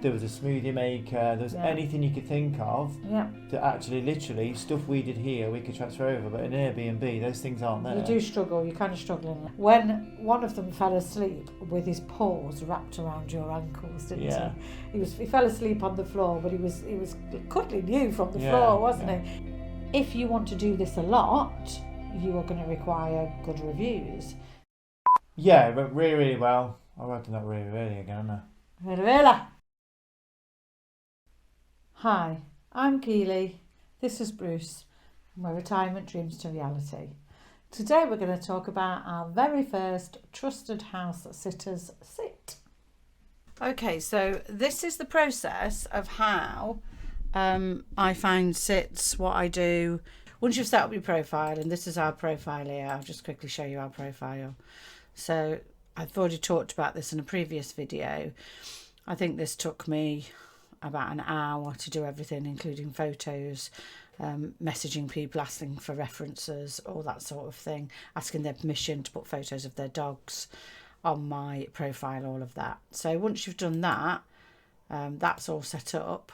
there was a smoothie maker, there was anything you could think of that actually literally stuff we did here we could transfer over, but in Airbnb those things aren't there. You do struggle, you're kind of struggling. When one of them fell asleep with his paws wrapped around your ankles, didn't he? He fell asleep on the floor, but he was cuddling you from the floor, wasn't he? If you want to do this a lot, you are going to require good reviews. Yeah, it went really, really well. I worked on that really, really again, haven't I? Really, really. Hi, I'm Keely. This is Bruce. My retirement dreams to reality. Today we're going to talk about our very first trusted house sitters sit. Okay, so this is the process of how I find sits, what I do. Once you've set up your profile, and this is our profile here, I'll just quickly show you our profile. So I've already talked about this in a previous video. I think this took me about an hour to do everything, including photos, messaging people, asking for references, all that sort of thing, asking their permission to put photos of their dogs on my profile, all of that. So once you've done that, that's all set up.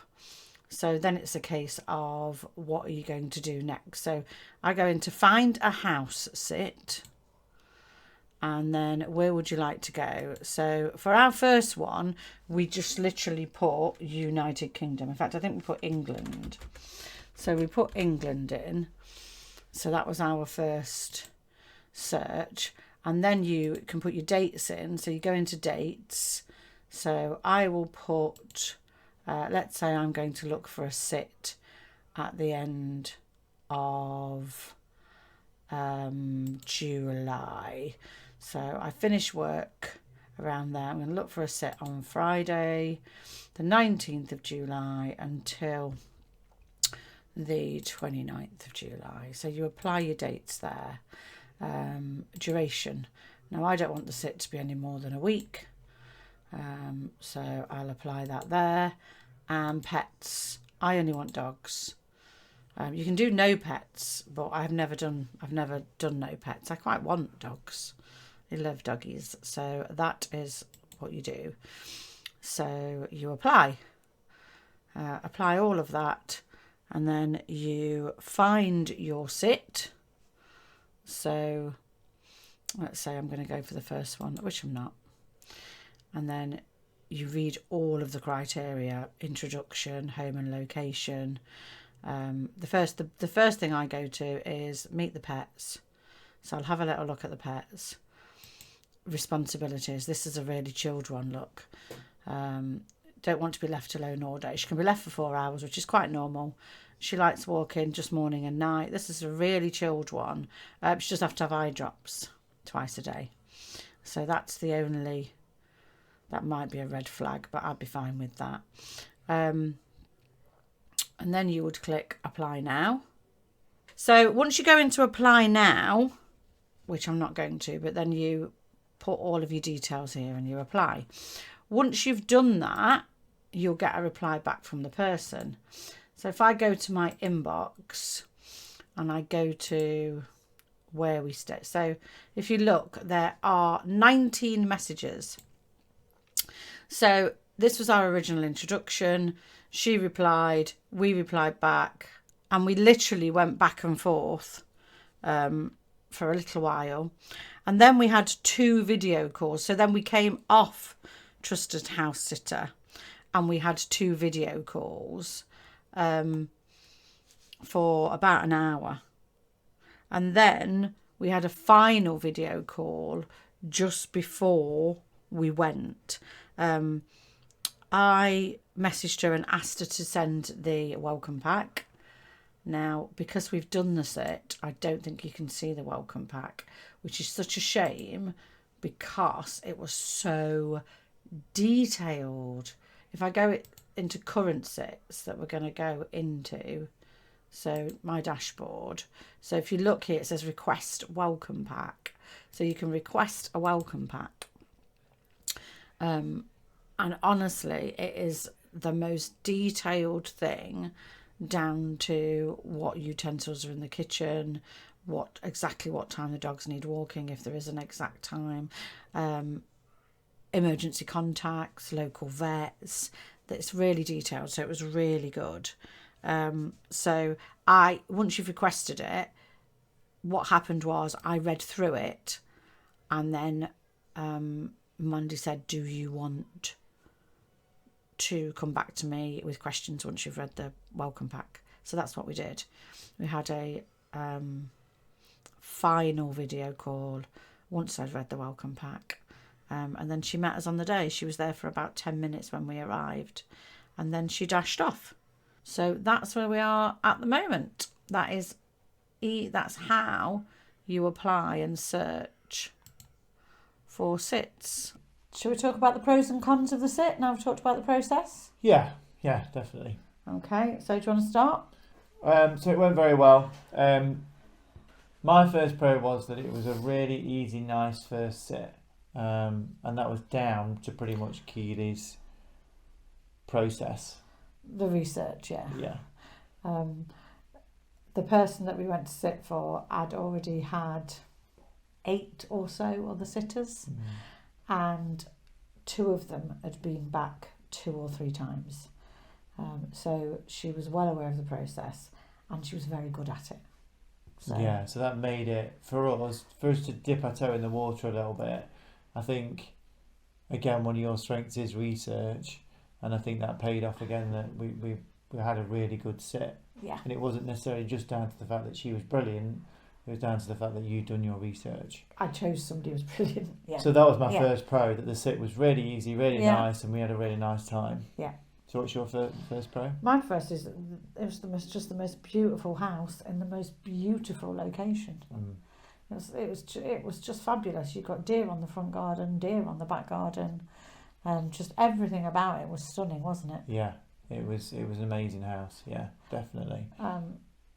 So then it's a case of what are you going to do next. So I go into find a house sit, and then where would you like to go? So for our first one, we just literally put United Kingdom. In fact, I think we put England. So we put England in. So that was our first search. And then you can put your dates in. So you go into dates. So I will put, let's say I'm going to look for a sit at the end of July. So I finish work around there. I'm going to look for a sit on Friday, the 19th of July until the 29th of July. So you apply your dates there. Duration. Now I don't want the sit to be any more than a week. So I'll apply that there. And pets. I only want dogs. You can do no pets, but I've never done no pets. I quite want dogs. I love doggies. So that is what you do. So you apply all of that, and then you find your sit. So let's say I'm going to go for the first one, which I'm not. And then you read all of the criteria: introduction, home and location. The first thing I go to is meet the pets. So I'll have a little look at the pets. Responsibilities. This is a really chilled one, look. Don't want to be left alone all day. She can be left for 4 hours, which is quite normal. She likes walking just morning and night. This is a really chilled one. She just have to have eye drops twice a day. So that's the only, that might be a red flag, but I'd be fine with that. And then you would click apply now. So once you go into apply now, which I'm not going to, but then you put all of your details here and you apply. Once you've done that, you'll get a reply back from the person. So if I go to my inbox and I go to where we stay. So if you look, there are 19 messages. So this was our original introduction. She replied, we replied back, and we literally went back and forth for a little while. And then we had 2 video calls. So then we came off Trusted House Sitter and we had 2 video calls for about an hour. And then we had a final video call just before we went. I messaged her and asked her to send the welcome pack. Now, because we've done the sit, I don't think you can see the welcome pack, which is such a shame because it was so detailed. If I go into current sits that we're going to go into, so my dashboard. So if you look here, it says request welcome pack. So you can request a welcome pack. And honestly, it is the most detailed thing, down to what utensils are in the kitchen, exactly what time the dogs need walking, if there is an exact time, emergency contacts, local vets. It's really detailed, so it was really good. So once you've requested it, what happened was I read through it, and then Mandy said, do you want to come back to me with questions once you've read the welcome pack? So that's what we did. We had a final video call once I'd read the welcome pack, and then she met us on the day. She was there for about 10 minutes when we arrived, and then she dashed off. So that's where we are at the moment. That's how you apply and search for sits. Shall we talk about the pros and cons of the sit? Now we've talked about the process. Yeah, definitely. Okay, so do you want to start? So it went very well. My first pro was that it was a really easy, nice first sit, and that was down to pretty much Keely's process. The research, yeah. Yeah. The person that we went to sit for had already had 8 or so other sitters, and 2 of them had been back 2 or 3 times. So she was well aware of the process, and she was very good at it. So that made it, for us to dip our toe in the water a little bit. I think, again, one of your strengths is research, and I think that paid off again, that we had a really good sit. Yeah. And it wasn't necessarily just down to the fact that she was brilliant, it was down to the fact that you'd done your research. I chose somebody who was brilliant, yeah. So that was my first pro, that the sit was really easy, really nice, and we had a really nice time. Yeah. So what's your first pro? My first is it was just the most beautiful house in the most beautiful location. It was just fabulous. You got deer on the front garden, deer on the back garden, and just everything about it was stunning, wasn't it? Yeah, it was an amazing house. Yeah, definitely.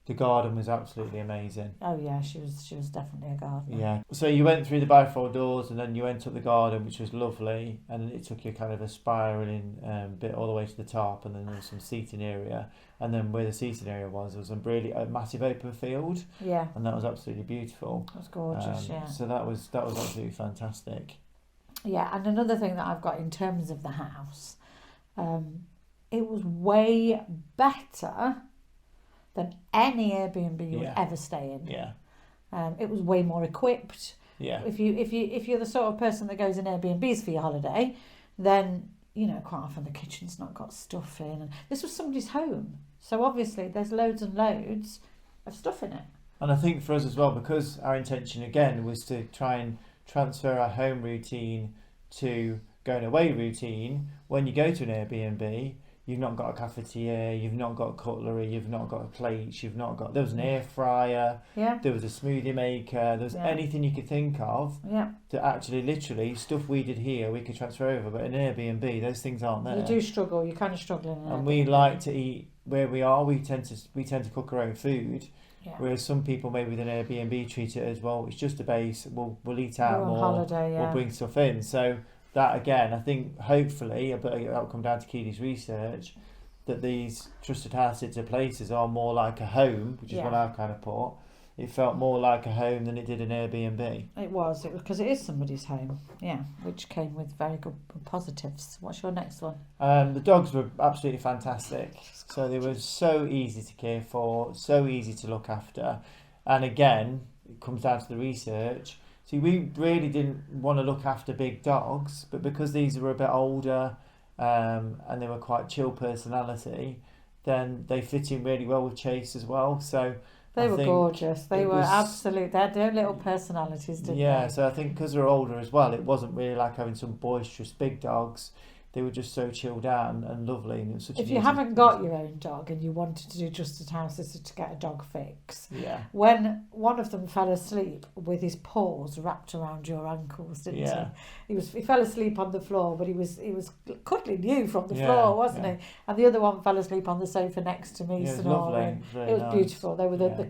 The garden was absolutely amazing. Oh yeah, she was definitely a gardener. Yeah. So you went through the bifold doors, and then you went up the garden, which was lovely, and it took you kind of a spiralling bit all the way to the top, and then there was some seating area, and then where the seating area was, there was a massive open field. Yeah. And that was absolutely beautiful. It was gorgeous. Yeah. So that was absolutely fantastic. Yeah, and another thing that I've got in terms of the house, it was way better than any Airbnb you would ever stay in. Yeah. It was way more equipped. Yeah. If you're the sort of person that goes in Airbnbs for your holiday, then quite often the kitchen's not got stuff in. And this was somebody's home, so obviously there's loads and loads of stuff in it. And I think for us as well, because our intention again was to try and transfer our home routine to going away routine. When you go to an Airbnb, you've not got a cafetiere, you've not got cutlery, you've not got plates, there was an air fryer, there was a smoothie maker, there was anything you could think of that actually literally stuff we did here we could transfer over, but in Airbnb those things aren't there. You do struggle, you're kind of struggling in and we like to eat where we are. We tend to cook our own food, whereas some people maybe with an Airbnb treat it as well, it's just a base, we'll eat out on more, holiday, we'll bring stuff in. So that again, I think hopefully, but that'll come down to Keely's research, that these trusted house sitter places are more like a home, which is what I've kind of put. It felt more like a home than it did an Airbnb. It was because it is somebody's home, which came with very good positives. What's your next one? The dogs were absolutely fantastic. So they were so easy to care for, so easy to look after. And again, it comes down to the research. See, we really didn't want to look after big dogs, but because these were a bit older and they were quite chill personality, then they fit in really well with Chase as well. So they were gorgeous. They were absolute. They had their own little personalities, didn't they? Yeah, so I think because they're older as well, it wasn't really like having some boisterous big dogs. They were just so chilled out and lovely. And it was such if you haven't got your own dog and you wanted to do trusted house sitter to get a dog fix, when one of them fell asleep with his paws wrapped around your ankles, didn't he? He fell asleep on the floor, but he was cuddling you from the floor, wasn't he? And the other one fell asleep on the sofa next to me, snoring. It was nice. Beautiful. They were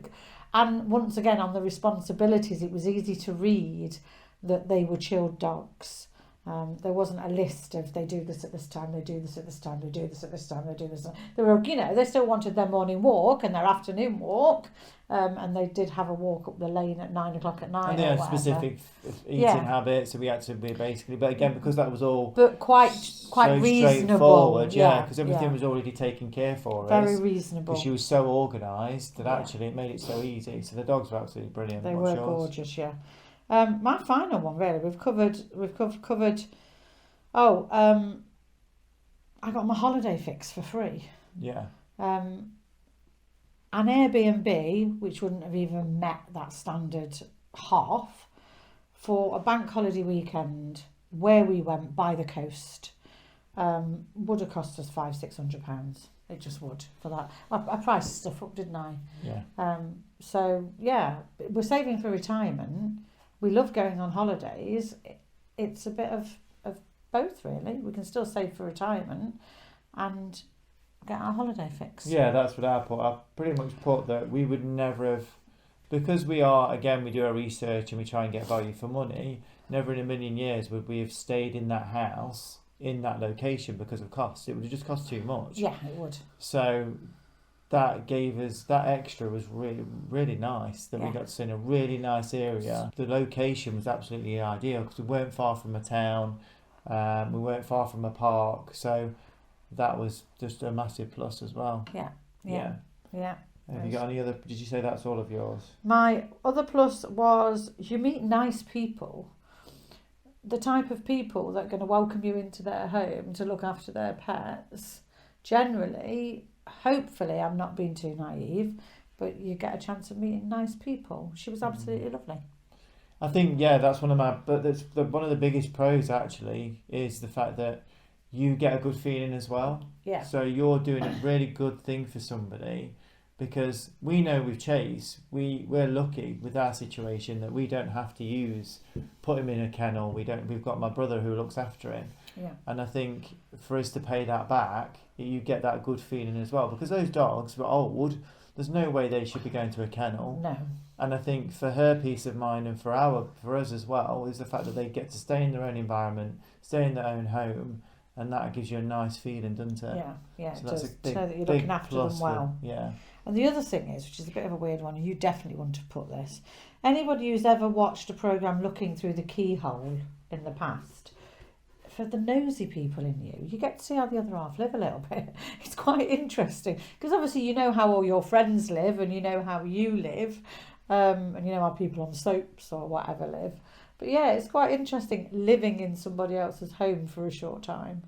and once again on the responsibilities, it was easy to read that they were chilled dogs. There wasn't a list of they do this at this time, they do this at this time, they do this at this time, they do this. They were, they still wanted their morning walk and their afternoon walk, and they did have a walk up the lane at 9 o'clock at night. And they had specific eating habits, so we had to be basically. But again, because that was all, but quite so reasonable. Straightforward, because everything was already taken care for us. Very reasonable. Because she was so organised that actually it made it so easy. So the dogs were absolutely brilliant. They were gorgeous, yeah. My final one, really, we've covered. Oh, I got my holiday fix for free. Yeah. An Airbnb, which wouldn't have even met that standard half, for a bank holiday weekend where we went by the coast, would have cost us £500-600. It just would for that. I priced stuff up, didn't I? Yeah. So yeah, we're saving for retirement. We love going on holidays. It's a bit of both, really. We can still save for retirement and get our holiday fix. Yeah, that's what I put. I pretty much put that we would never have, because we do our research and we try and get value for money, never in a million years would we have stayed in that house, in that location because of cost. It would have just cost too much. Yeah, it would. So that gave us, that extra was really, really nice that we got to stay in a really nice area. The location was absolutely ideal because we weren't far from a town. We weren't far from a park, so that was just a massive plus as well. Yeah. Have you got any other? Did you say that's all of yours? My other plus was you meet nice people, the type of people that are going to welcome you into their home to look after their pets. Generally, hopefully, I'm not being too naive, but you get a chance of meeting nice people. She was absolutely lovely. I think, that's one of my, but that's one of the biggest pros actually is the fact that you get a good feeling as well. Yeah. So you're doing a really good thing for somebody, because we know with Chase, we're lucky with our situation that we don't have to put him in a kennel. We've got my brother who looks after him. Yeah. And I think for us to pay that back, you get that good feeling as well, because those dogs were old. There's no way they should be going to a kennel. No. And I think for her peace of mind and for us as well is the fact that they get to stay in their own environment, stay in their own home, and that gives you a nice feeling, doesn't it? Yeah, so it that's does. a big, So that you're looking after them plus well. Yeah. And the other thing is, which is a bit of a weird one, you definitely want to put this. Anybody who's ever watched a programme Looking Through the Keyhole in the past, for the nosy people in you, you get to see how the other half live a little bit. It's quite interesting because obviously you know how all your friends live and you know how you live, and you know how people on soaps or whatever live. But yeah, it's quite interesting living in somebody else's home for a short time.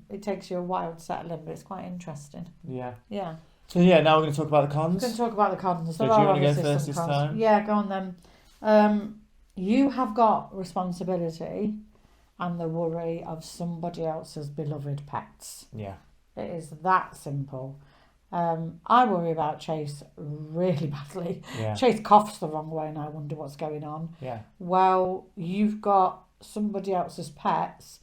It takes you a while to settle in, but it's quite interesting. Yeah. Yeah. So now we're going to talk about the cons. We're going to talk about the cons. So do you want to go first this time? Yeah, go on then. You have got responsibility and the worry of somebody else's beloved pets. Yeah. It is that simple. I worry about Chase really badly. Yeah. Chase coughs the wrong way and I wonder what's going on. Yeah. Well, you've got somebody else's pets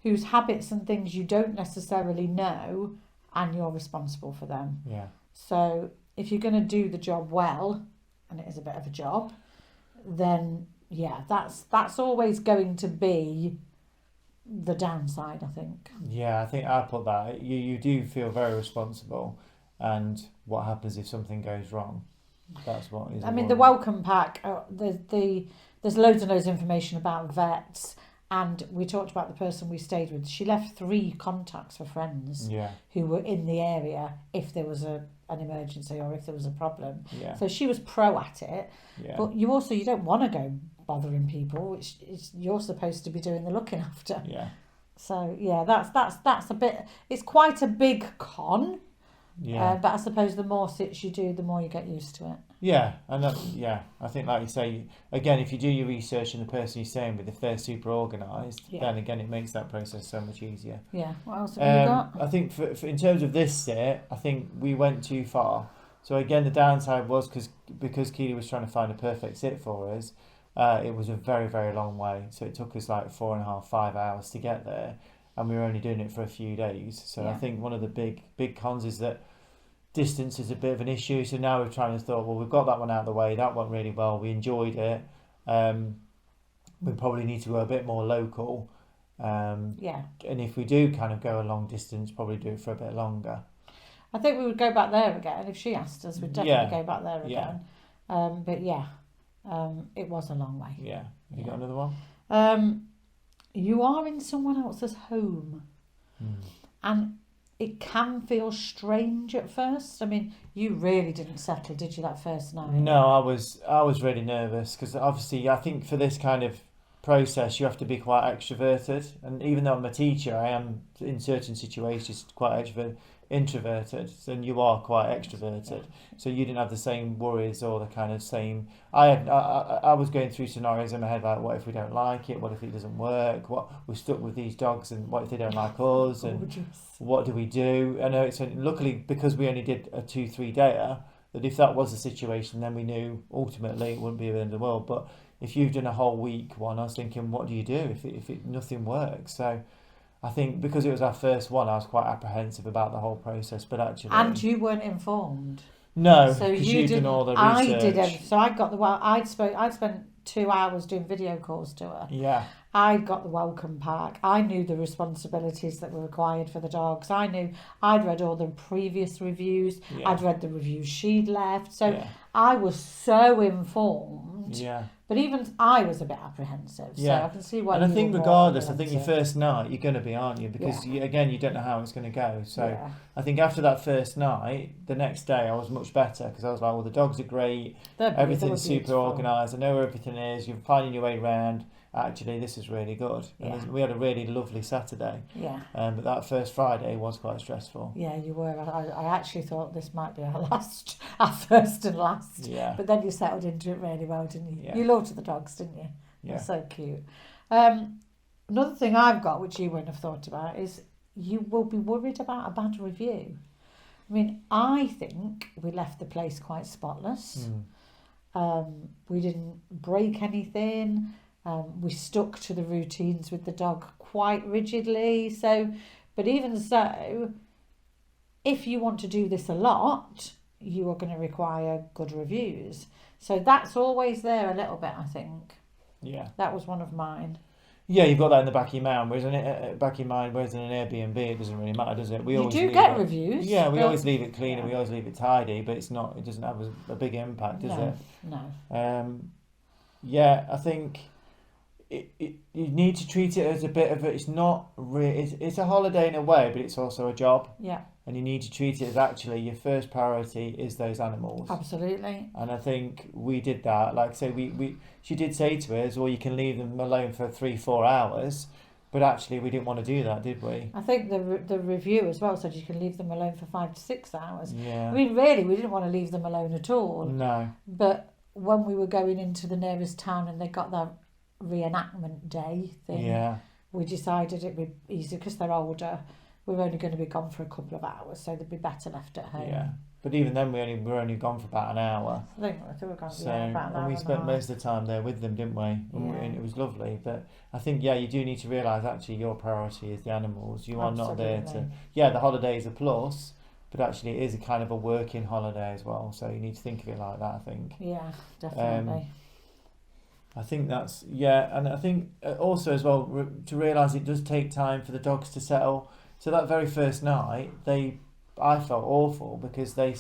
whose habits and things you don't necessarily know, and you're responsible for them. Yeah. So if you're going to do the job well, and it is a bit of a job, then that's always going to be the downside, I think. Yeah, I think I put that. You do feel very responsible, and what happens if something goes wrong? That's what is. I mean, the welcome pack. There's loads and loads of information about vets. And we talked about the person we stayed with. She left 3 contacts for friends who were in the area if there was an emergency or if there was a problem. Yeah. So she was pro at it. Yeah. But you don't want to go bothering people, which is, you're supposed to be doing the looking after. Yeah. So that's a bit. It's quite a big con. Yeah. But I suppose the more sits you do, the more you get used to it. Yeah, and I think like you say, again, if you do your research and the person you're staying with, if they're super organised, then again it makes that process so much easier. Yeah. What else have you got? I think for in terms of this sit, I think we went too far. So again, the downside was because Keely was trying to find a perfect sit for us. It was a very, very long way. So it took us like 4.5, 5 hours to get there, and we were only doing it for a few days. So I think one of the big cons is that distance is a bit of an issue. So now we're trying to thought, well, we've got that one out of the way. That went really well. We enjoyed it. we probably need to go a bit more local. Yeah. And if we do kind of go a long distance, probably do it for a bit longer. I think we would go back there again. If she asked us, we'd definitely go back there again. But yeah, it was a long way. Yeah. Have you got another one? You are in someone else's home. Mm. And it can feel strange at first. I mean, you really didn't settle, did you, that first night? No, I was really nervous because obviously I think for this kind of process you have to be quite extroverted, and even though I'm a teacher, I am in certain situations quite introverted, and you are quite extroverted, so you didn't have the same worries or the kind of same. I was going through scenarios in my head like, what if we don't like it, what if it doesn't work, what we're stuck with these dogs, and what if they don't like us, and what do we do? I know it's luckily because we only did a 2-3 dayer, that if that was the situation, then we knew ultimately it wouldn't be the end of the world. But if you've done a whole week one, I was thinking, what do you do if nothing works? So I think because it was our first one, I was quite apprehensive about the whole process. But actually, and you weren't informed. No, so because you you'd did done all the research. I did. So I got the I'd spent 2 hours doing video calls to her. Yeah. I got the welcome pack. I knew the responsibilities that were required for the dogs. I'd read all the previous reviews. Yeah. I'd read the reviews she'd left. So Yeah. I was so informed. Yeah. But even I was a bit apprehensive. So I can see why. And I think regardless, I think your first night you're going to be, aren't you? Because you don't know how it's going to go. So I think after that first night, the next day I was much better because I was like, well, the dogs are great. Everything's super organised. I know where everything is. You're finding your way around. Actually, this is really good. And we had a really lovely Saturday. Yeah. But that first Friday was quite stressful. Yeah, you were. I actually thought this might be our first and last. Yeah. But then you settled into it really well, didn't you? Yeah. You loved the dogs, didn't you? Yeah. They're so cute. Another thing I've got, which you wouldn't have thought about, is you will be worried about a bad review. I mean, I think we left the place quite spotless. We didn't break anything. We stuck to the routines with the dog quite rigidly. So, but even so, if you want to do this a lot, you are going to require good reviews. So that's always there a little bit, I think. Yeah. That was one of mine. Yeah, you've got that in the back of your mind. Whereas in an Airbnb, it doesn't really matter, does it? You do get reviews. Yeah, we always leave it clean and we always leave it tidy, but it doesn't have a big impact, does it? No. Yeah, I think you need to treat it as a bit of it's a holiday in a way, but it's also a job. Yeah. And you need to treat it as actually your first priority is those animals. Absolutely. And I think we did that. Like I say, she did say to us, well, you can leave them alone for 3-4 hours, but actually we didn't want to do that, did we? I think the review as well said you can leave them alone for 5 to 6 hours. Yeah. I mean, really, we didn't want to leave them alone at all. No. But when we were going into the nearest town and they got their reenactment day thing, we decided it'd be easier because they're older. We were only going to be gone for a couple of hours, so they'd be better left at home. Yeah, but even then we were only gone for about an hour. I think we were gone for about an hour. And we spent most of the time there with them, didn't we? And it was lovely. But I think you do need to realise actually your priority is the animals. You are not there to. Yeah, the holiday is a plus, but actually it is a kind of a working holiday as well. So you need to think of it like that, I think. Yeah, definitely. I think that's and I think also as well to realise it does take time for the dogs to settle. So that very first night, I felt awful because they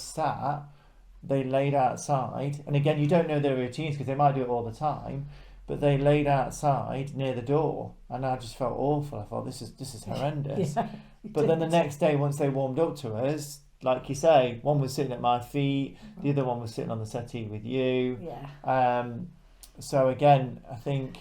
laid outside, and again, you don't know their routines because they might do it all the time, but they laid outside near the door, and I just felt awful. I thought this is horrendous. But then the next day, once they warmed up to us, like you say, one was sitting at my feet, the other one was sitting on the settee with you. Yeah. So again, I think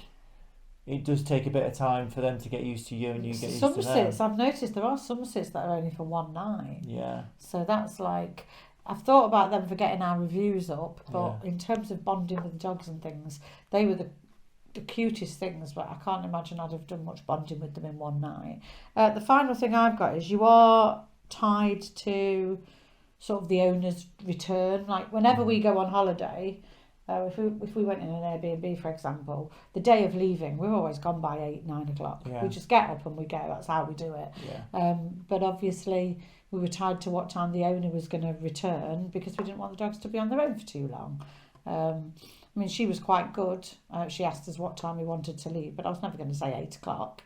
it does take a bit of time for them to get used to you and you get used to them. Some sits, I've noticed there are some sits that are only for one night. Yeah. So that's like, I've thought about them for getting our reviews up, but in terms of bonding with dogs and things, they were the cutest things, but I can't imagine I'd have done much bonding with them in one night. The final thing I've got is you are tied to sort of the owner's return. Like whenever we go on holiday, if we went in an Airbnb, for example, the day of leaving, we're always gone by 8-9 o'clock. Yeah. We just get up and we go. That's how we do it. Yeah. But obviously, we were tied to what time the owner was going to return because we didn't want the dogs to be on their own for too long. I mean, she was quite good. She asked us what time we wanted to leave, but I was never going to say 8 o'clock.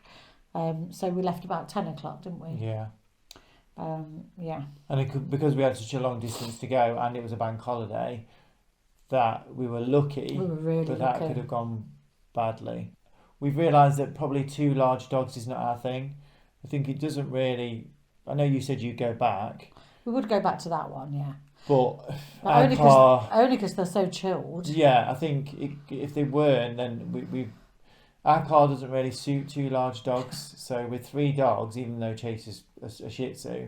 So we left about 10 o'clock, didn't we? Yeah. Yeah. And because we had such a long distance to go and it was a bank holiday, that we were lucky, We were really but lucky. that could have gone badly. We've realised that probably 2 large dogs is not our thing. I think it doesn't really. I know you said you'd go back, We would go back to that one, yeah. but But our only because they're so chilled. yeah, I think if they weren't, then we our car doesn't really suit 2 large dogs. So with 3 dogs, even though Chase is a Shih Tzu,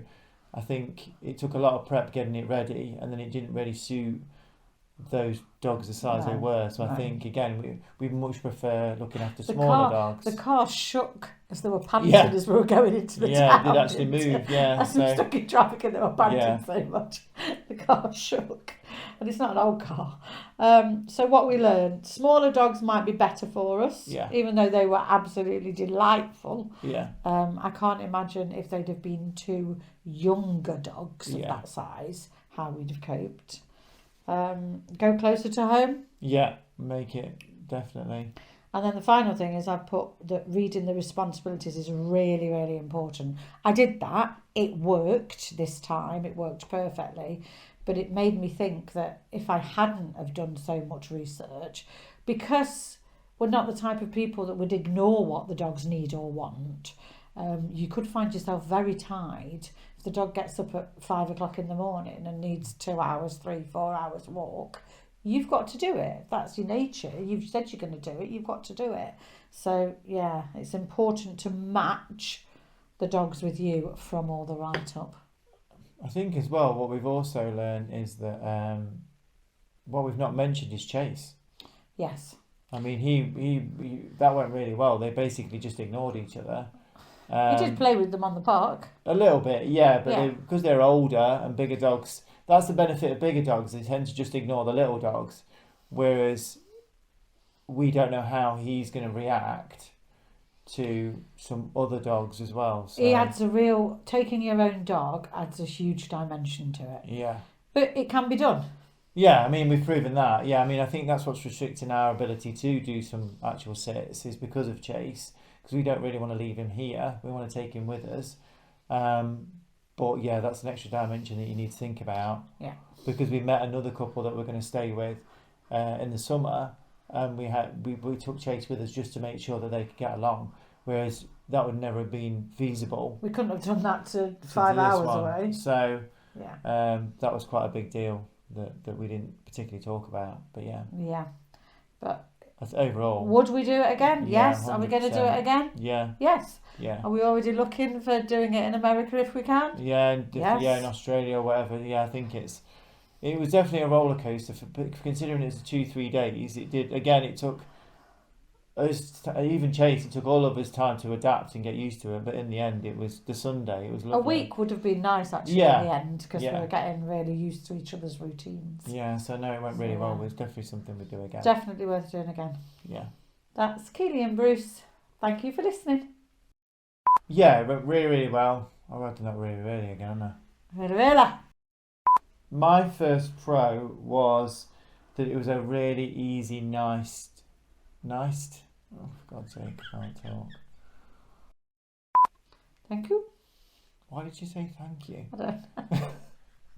I think it took a lot of prep getting it ready, and then it didn't really suit those dogs the size they No, were. So no. I think again we much prefer looking after The smaller dogs. The car shook as they were panting Yeah. as we were going into the Yeah, town. it did actually didn't move. Yeah, As we were so stuck in traffic and they were panting Yeah. so much, the car shook. And it's not an old car. So what we learned, smaller dogs might be better for us, Yeah. even though they were absolutely delightful. yeah, I can't imagine if they'd have been 2 younger dogs of Yeah. that size, how we'd have coped. Go closer to home. yeah, make it definitely. And then the final thing is I've put that reading the responsibilities is really, really important. I did that. It worked this time. It worked perfectly. But it made me think that if I hadn't have done so much research, because we're not the type of people that would ignore what the dogs need or want, you could find yourself very tied. If the dog gets up at 5 o'clock in the morning and needs 2 hours, 3, 4 hours walk, you've got to do it. That's your nature. You've said you're going to do it. You've got to do it. So, yeah, it's important to match the dogs with you from all the write-up. I think as well, what we've also learned is that what we've not mentioned is Chase. Yes. I mean, he that went really well. They basically just ignored each other. You did play with them on the park. A little bit, yeah, but Yeah. because they're older and bigger dogs, that's the benefit of bigger dogs. They tend to just ignore the little dogs, whereas we don't know how he's going to react to some other dogs as well. So, He adds taking your own dog adds a huge dimension to it. yeah. But it can be done. Yeah, I mean, we've proven that. Yeah, I mean, I think that's what's restricting our ability to do some actual sits is because of Chase, because we don't really want to leave him here. We want to take him with us. But yeah, that's an extra dimension that you need to think about. Yeah. Because we met another couple that we're going to stay with in the summer, and we took Chase with us just to make sure that they could get along, whereas that would never have been feasible. We couldn't have done that to to 5 this hours one. away. So Yeah. that was quite a big deal that we didn't particularly talk about. But yeah, Yeah. But that's overall. would we do it again? Yeah, Yes. Are we going to do 100%. it again? Yeah, Yes. yeah. Are we already looking for doing it in America if we can? Yeah, and Yes. yeah, in Australia or whatever. Yeah, I think it was definitely a roller coaster. Considering it's 2-3 days, it did. Again, it took us, even Chase. It took all of us time to adapt and get used to it. But in the end, it was the Sunday. It was lovely. A week would have been nice actually Yeah. at the end because Yeah. we were getting really used to each other's routines. Yeah, so no, it went really So, well. yeah. It's definitely something we'd do again. Definitely worth doing again. Yeah. That's Keely and Bruce. Thank you for listening. Yeah, it went really, really well. I reckon that really, really again. Haven't I? Really, really. My first pro was that it was a really easy, nice. Oh, for God's sake, I can't talk. Thank you. Why did you say thank you? I don't